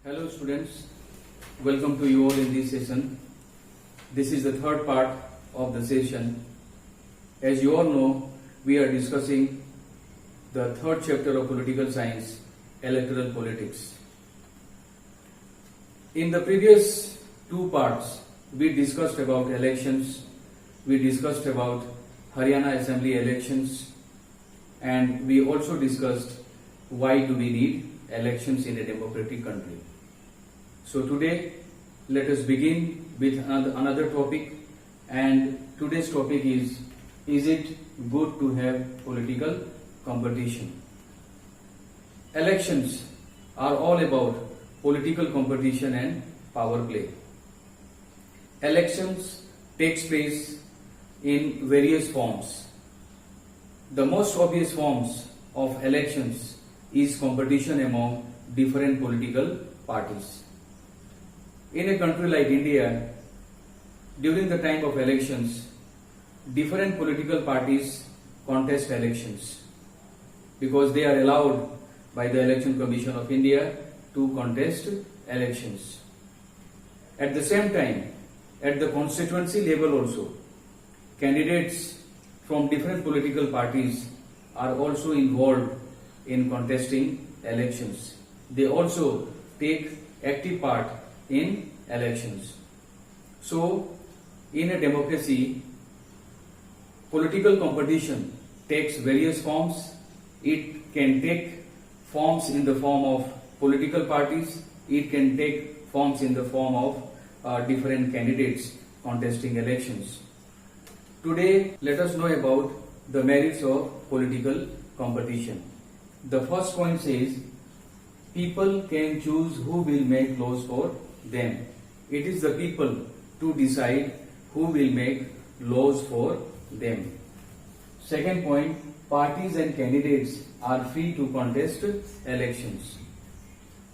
Hello students, welcome to you all in this session. This is the third part of the session. As you all know, we are discussing the third chapter of political science, electoral politics. In the previous two parts, we discussed about elections, we discussed about Haryana Assembly elections, and we also discussed why do we need elections in a democratic country. So today, let us begin with another topic, and today's topic is it good to have political competition? Elections are all about political competition and power play. Elections takes place in various forms. The most obvious forms of elections is competition among different political parties. In a country like India, during the time of elections, different political parties contest elections because they are allowed by the Election Commission of India to contest elections. At the same time, at the constituency level also, candidates from different political parties are also involved in contesting elections. They also take active part in elections. So, in a democracy, political competition takes various forms. It can take forms in the form of political parties. It can take forms in the form of different candidates contesting elections. Today, let us know about the merits of political competition. The first point says, people can choose who will make laws for them. It is the people to decide who will make laws for them. Second point, parties and candidates are free to contest elections.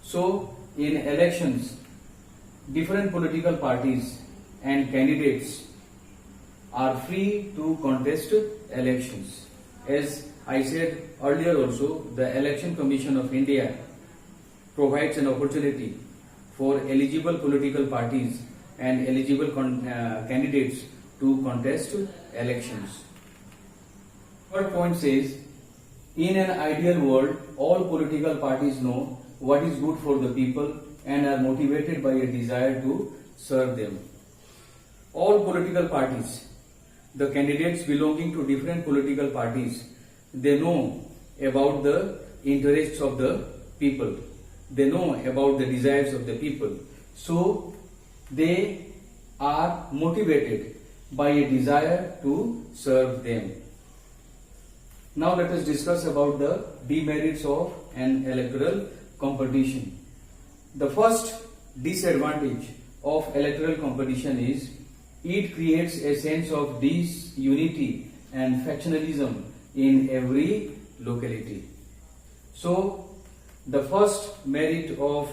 So, in elections, different political parties and candidates are free to contest elections. As I said earlier also, the Election Commission of India provides an opportunity for eligible political parties and eligible candidates to contest elections. Third point says, in an ideal world, all political parties know what is good for the people and are motivated by a desire to serve them. All political parties, the candidates belonging to different political parties, they know about the interests of the people. They know about the desires of the people. So, they are motivated by a desire to serve them. Now, let us discuss about the demerits of an electoral competition. The first disadvantage of electoral competition is it creates a sense of disunity and factionalism in every locality. So, the first merit of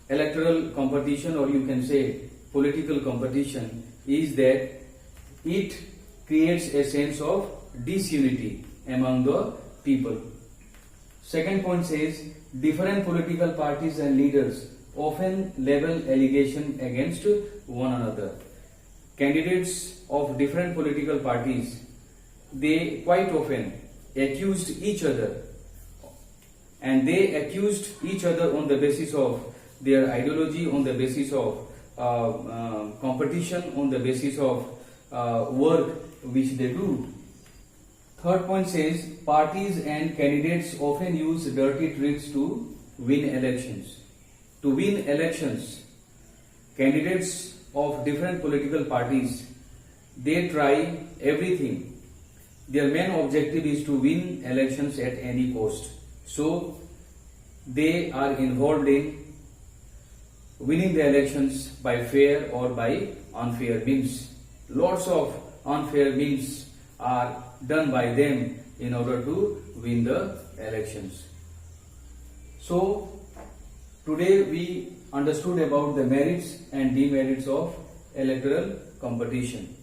electoral competition, or you can say political competition, is that it creates a sense of disunity among the people. Second point says, different political parties and leaders often level allegation against one another. Candidates of different political parties, they quite often accused each other, and they accused each other on the basis of their ideology, on the basis of competition, on the basis of work which they do. Third point says, parties and candidates often use dirty tricks to win elections. To win elections, candidates of different political parties, they try everything. Their main objective is to win elections at any cost. So, they are involved in winning the elections by fair or by unfair means. Lots of unfair means are done by them in order to win the elections. So, today we understood about the merits and demerits of electoral competition.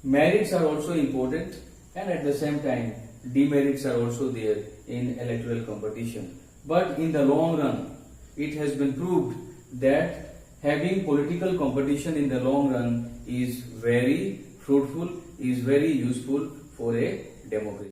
Merits are also important, and at the same time demerits are also there in electoral competition. But in the long run, it has been proved that having political competition in the long run is very fruitful, is very useful for a democracy.